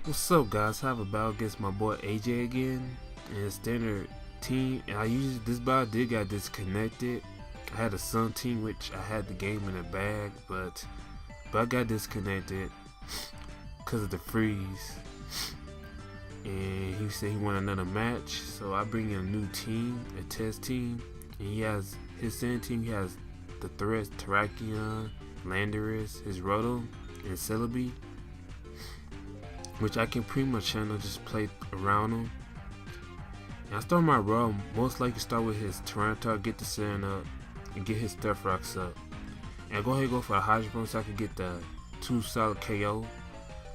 What's up, guys? I have a battle against my boy AJ again in a standard team, and I usually this battle did got disconnected. I had a Sun team, which I had the game in a bag, but I got disconnected because of the freeze. And he said he wanted another match, so I bring in a new team, a test team, and he has his sand team. He has the threats, Terrakion, Landorus, his Rotom, and Celebi, which I can pretty much just play around him. And I start my run, most likely start with his Tyranitar, get the Sand up, and get his Stuff Rocks up. And go ahead and go for a Hydro Pump so I can get the 2 solid KO.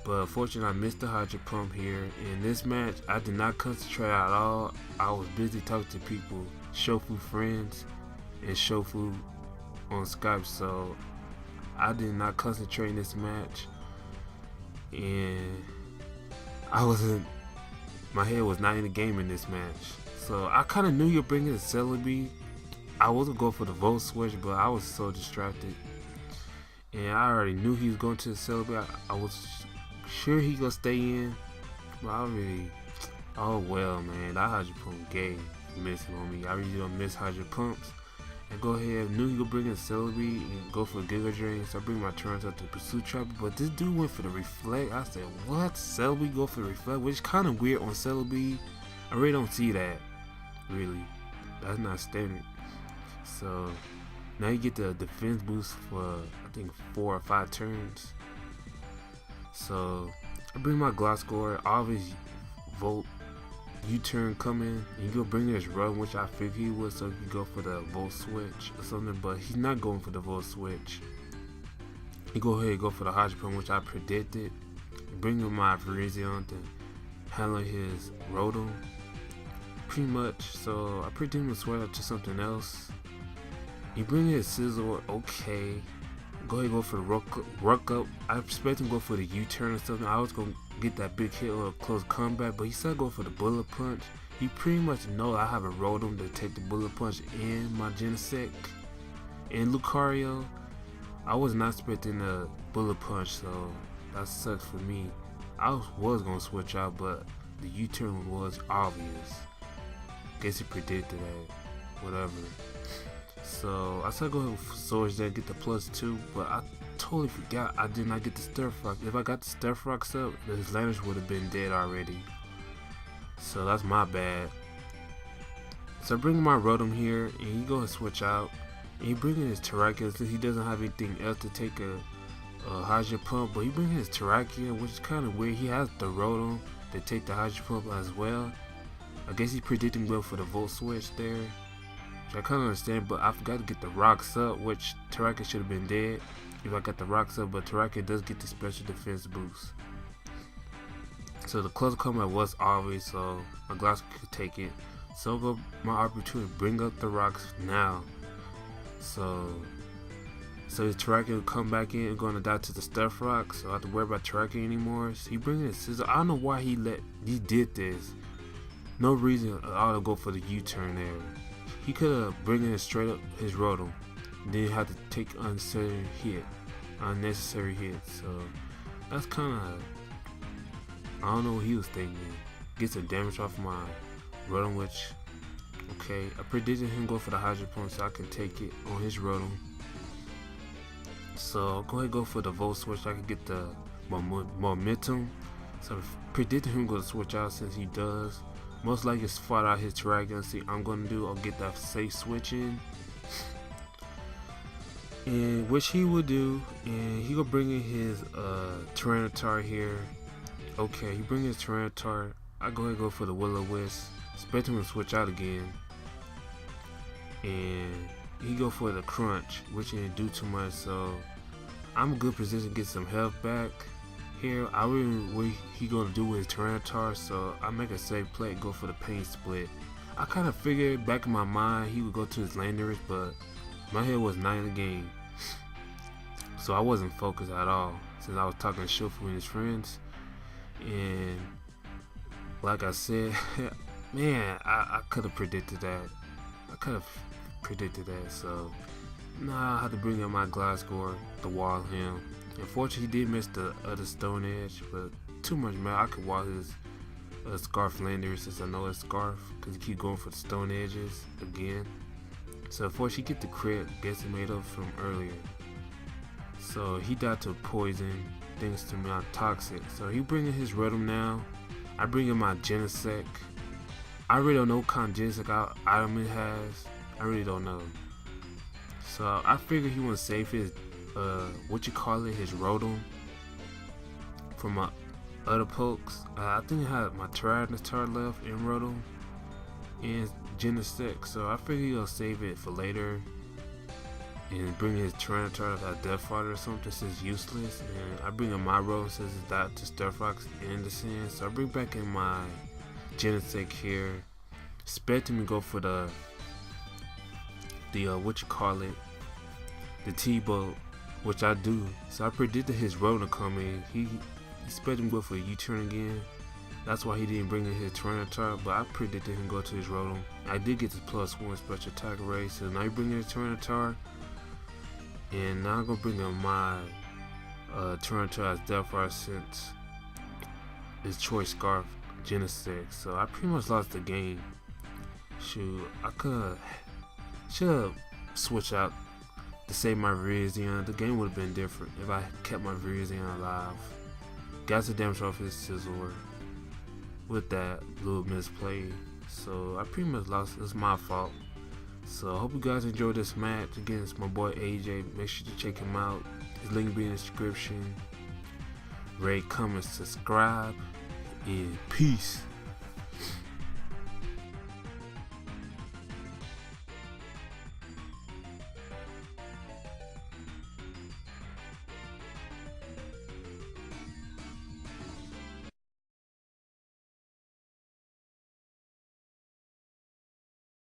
But unfortunately I missed the Hydro Pump here. In this match, I did not concentrate at all. I was busy talking to people, Shofu friends, and Shofu on Skype, so I did not concentrate in this match. And my head was not in the game in this match. So I kind of knew you were bringing the Celebi. I was gonna go for the Volt Switch, but I was so distracted. And I already knew he was going to the Celebi. I was sure he gonna stay in, but oh well, man, that Hydro Pump game missing on me. I really don't miss Hydro Pumps. And go ahead, knew he gonna bring in Celebi and go for Giga Drain, so I bring my turns up to Pursuit Trapper, but this dude went for the Reflect. I said, what? Celebi go for the Reflect? Which is kind of weird on Celebi. I really don't see that, really. That's not standard. So, now you get the defense boost for, I think, 4 or 5 turns. So, I bring my Gliscor, obviously Volt U-turn coming, and you go bring this run, which I figured he would, so you go for the Volt Switch or something, but he's not going for the Volt Switch. He go ahead and go for the Hydro Pump, which I predicted. Bring in my Virizion to handle his Rotom, pretty much. So I predicted him to switch up to something else. He bring in his Scizor, okay. Go ahead and go for the Ruck Up. I expect him to go for the U-turn or something. I was going to get that big hit or a close comeback, but he said go for the Bullet Punch. He pretty much know I have a Rotom to take the Bullet Punch in my Genesect. And Lucario, I was not expecting the Bullet Punch, so that sucks for me. I was going to switch out, but the U-turn was obvious. Guess he predicted that, whatever. So I said go ahead with Swords there, get the +2, but I totally forgot I did not get the Stuff Rock. If I got the Stuff Rocks up, his Landorus would have been dead already. So that's my bad. So I bring my Rotom here, and he go and switch out. And he bring in his Terrakion since he doesn't have anything else to take a Hydro Pump, but he bring in his Terrakion, which is kind of weird. He has the Rotom to take the Hydro Pump as well. I guess he's predicting well for the Volt Switch there. I kind of understand, but I forgot to get the rocks up, which Terrakion should have been dead if I got the rocks up, but Terrakion does get the special defense boost. So the close combat was obvious, so my Gliscor could take it. So go my opportunity to bring up the rocks now. So his Terrakion will come back in and going to die to the Stuff Rock, so I don't have to worry about Terrakion anymore. So he bringing his Scizor. I don't know why he did this. No reason at all to go for the U-turn there. He could have bring in straight up his Rotom, then have to take unnecessary hits. So that's kind of, I don't know what he was thinking. Get some damage off my Rotom, which, okay, I predicted him go for the Hydro Pump so I can take it on his Rotom. So go ahead and go for the Volt Switch so I can get the momentum. So I predicted him go to switch out since he does. Most likely just fought out his Terrakion. See, I'm gonna do. I'll get that safe switch in, and which he will do. And he gonna bring in his Tyranitar here. Okay, he bring his Tyranitar. I go ahead and go for the Will-O-Wisp. Expect him to switch out again, and he go for the Crunch, which didn't do too much. So I'm in good position to get some health back. Here, I really know what he gonna do with his Tyranitar, so I make a safe play and go for the Pain Split. I kind of figured back in my mind he would go to his Landorus, but my head was not in the game, so I wasn't focused at all since I was talking to Shofu and his friends. And like I said, man, I could have predicted that. So nah, I had to bring up my Gliscor, the wall him. Unfortunately, he did miss the other Stone Edge, but too much, man. I could watch his Scarf Lander since I know it's Scarf, because he keep going for the stone edges again. So before she get the crit, gets it made up from earlier. So he died to poison, thanks to me on Toxic. So he bringing his rhythm now. I bring in my Genesect. I really don't know what kind of Genesect item it has. I really don't know. So I figured he want to save his his Rotom from my other pokes. I think I had my Tyranitar left in Rotom and Genesect, so I figured he'll save it for later and bring his Tyranitar as Death Fodder or something since it's useless. And I bring in my Rotom since it's died to Star Fox and the Sin. So I bring back in my Genesect here, expecting me to go for the T-Bolt, which I do. So I predicted his Rotom to come in. He expected him to go for a U-turn again. That's why he didn't bring in his Tyranitar, but I predicted him go to his Rotom. I did get the +1 special attack race, so now he bring in his Tyranitar. And now I'm gonna bring in my Tyranitar as Death Fire since his choice Scarf Genesect. So I pretty much lost the game. Shoot, I should have switched out to save my Virizion. The game would have been different if I kept my Virizion alive. Got the damage off his Scizor with that little misplay. So I pretty much lost. It's my fault. So I hope you guys enjoyed this match. Again, it's my boy AJ. Make sure to check him out. His link will be in the description. Rate, comment, subscribe, and peace.